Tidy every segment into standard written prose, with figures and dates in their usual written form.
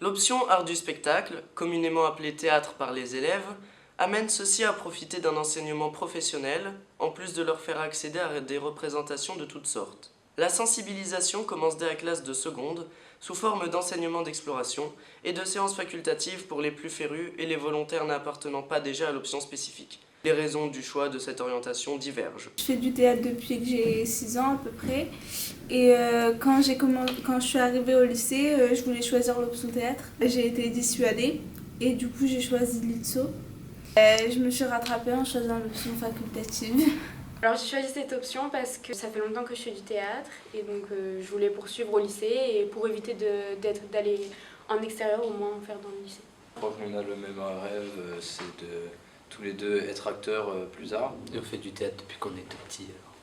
L'option art du spectacle, communément appelée théâtre par les élèves, amène ceux-ci à profiter d'un enseignement professionnel, en plus de leur faire accéder à des représentations de toutes sortes. La sensibilisation commence dès la classe de seconde, sous forme d'enseignement d'exploration et de séances facultatives pour les plus férus et les volontaires n'appartenant pas déjà à l'option spécifique. Les raisons du choix de cette orientation divergent. Je fais du théâtre depuis que j'ai 6 ans à peu près. Et quand je suis arrivée au lycée, je voulais choisir l'option théâtre. J'ai été dissuadée et du coup j'ai choisi l'ITSO. Je me suis rattrapée en choisissant l'option facultative. Alors j'ai choisi cette option parce que ça fait longtemps que je fais du théâtre et donc je voulais poursuivre au lycée et pour éviter d'aller en extérieur, au moins en faire dans le lycée. Je crois qu'on a le même rêve, c'est de tous les deux être acteurs plus tard. Et on fait du théâtre depuis qu'on est tout petit. Alors.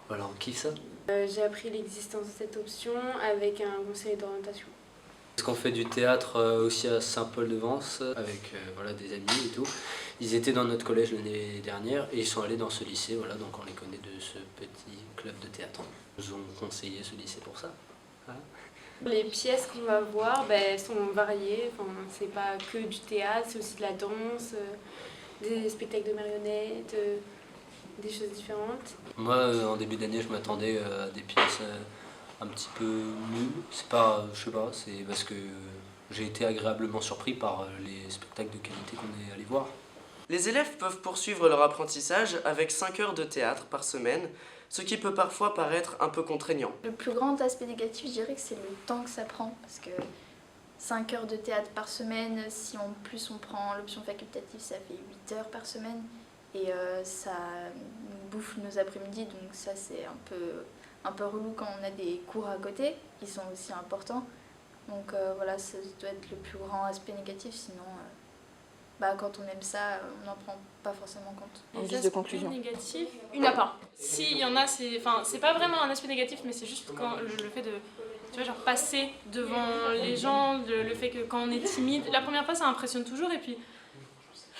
Voilà, on kiffe ça. J'ai appris l'existence de cette option avec un conseiller d'orientation. Parce qu'on fait du théâtre aussi à Saint-Paul-de-Vence avec voilà, des amis et tout. Ils étaient dans notre collège l'année dernière et ils sont allés dans ce lycée, voilà, donc on les connaît de ce petit club de théâtre. Ils nous ont conseillé ce lycée pour ça. Voilà. Les pièces qu'on va voir sont variées, enfin, c'est pas que du théâtre, c'est aussi de la danse, des spectacles de marionnettes, des choses différentes. Moi, en début d'année, je m'attendais à des pièces un petit peu nulles. C'est pas, je sais pas, c'est parce que j'ai été agréablement surpris par les spectacles de qualité qu'on est allé voir. Les élèves peuvent poursuivre leur apprentissage avec 5 heures de théâtre par semaine, ce qui peut parfois paraître un peu contraignant. Le plus grand aspect négatif, je dirais que c'est le temps que ça prend, parce que 5 heures de théâtre par semaine, si en plus on prend l'option facultative, ça fait 8 heures par semaine, et ça nous bouffe nos après-midi, donc ça c'est un peu relou quand on a des cours à côté, qui sont aussi importants. Donc voilà, ça doit être le plus grand aspect négatif, sinon quand on aime ça, on n'en prend pas forcément compte. En guise de conclusion. Négatif, il n'y en a pas. Si, il y en a, c'est pas vraiment un aspect négatif, mais c'est juste quand le fait de tu vois, genre passer devant les gens, le fait que quand on est timide, la première fois ça impressionne toujours et puis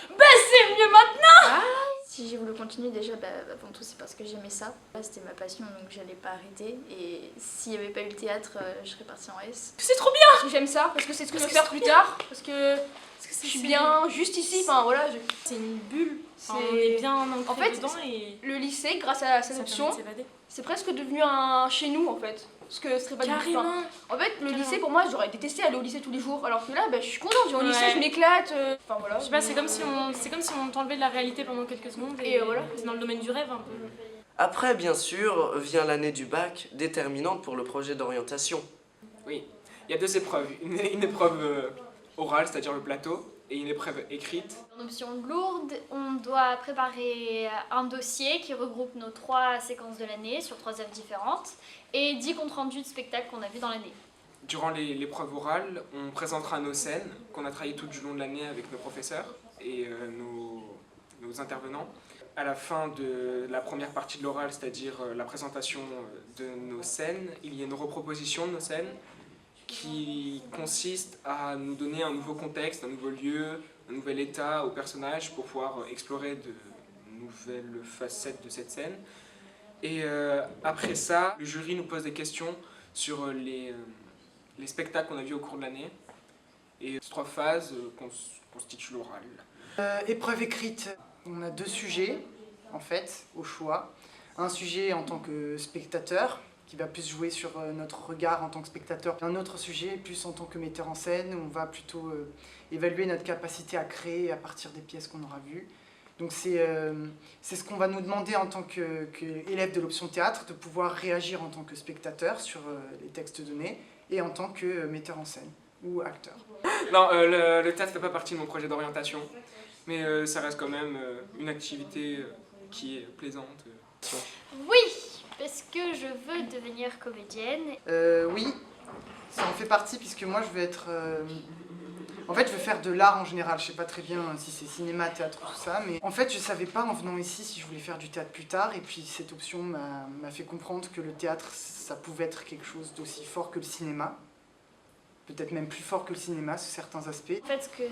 c'est mieux maintenant. Si j'ai voulu continuer déjà, avant tout c'est parce que j'aimais ça. Là c'était ma passion donc j'allais pas arrêter et s'il n'y avait pas eu le théâtre, je serais partie en S. C'est trop bien. Parce que j'aime ça, parce que c'est ce que je veux faire plus tard, parce que je suis bien juste ici, enfin voilà. C'est une bulle, C'est- on est bien ancré En fait, dedans et Le lycée, grâce à cette ça option, permet de s'évader. c'est presque devenu un chez nous en fait. Ce que ce serait pas du tout. Carrément. En fait, le Carrément. lycée pour moi, j'aurais détesté aller au lycée tous les jours, alors que là, je suis contente, je vais au lycée, Ouais. je m'éclate. Enfin voilà. Je sais pas, c'est comme si on t'enlevait de la réalité pendant quelques secondes et voilà. c'est dans le domaine du rêve un peu. Après, bien sûr, vient l'année du bac, déterminante pour le projet d'orientation. Oui, il y a deux épreuves. Une épreuve orale, c'est-à-dire le plateau, et une épreuve écrite. En option lourde, on doit préparer un dossier qui regroupe nos 3 séquences de l'année sur 3 œuvres différentes et 10 comptes rendus de spectacles qu'on a vus dans l'année. Durant l'épreuve orale, on présentera nos scènes qu'on a travaillées tout du long de l'année avec nos professeurs et nos intervenants. À la fin de la première partie de l'oral, c'est-à-dire la présentation de nos scènes, il y a une reproposition de nos scènes qui consiste à nous donner un nouveau contexte, un nouveau lieu, un nouvel état au personnage pour pouvoir explorer de nouvelles facettes de cette scène. Et après ça, le jury nous pose des questions sur les spectacles qu'on a vus au cours de l'année. Et ces 3 phases constituent l'oral. Épreuve écrite, on a 2 sujets en fait au choix. Un sujet en tant que spectateur qui va plus jouer sur notre regard en tant que spectateur. Un autre sujet plus en tant que metteur en scène où on va plutôt évaluer notre capacité à créer à partir des pièces qu'on aura vues. Donc c'est ce qu'on va nous demander en tant qu'élève de l'option théâtre, de pouvoir réagir en tant que spectateur sur les textes donnés et en tant que metteur en scène ou acteur. Non, le théâtre ne fait pas partie de mon projet d'orientation, mais ça reste quand même une activité qui est plaisante. Oui, parce que je veux devenir comédienne. Oui, ça en fait partie puisque moi je veux être... En fait, je veux faire de l'art en général. Je sais pas très bien si c'est cinéma, théâtre, tout ça, mais en fait, je savais pas en venant ici si je voulais faire du théâtre plus tard. Et puis cette option m'a fait comprendre que le théâtre, ça pouvait être quelque chose d'aussi fort que le cinéma. Peut-être même plus fort que le cinéma, sous certains aspects. En fait, ce que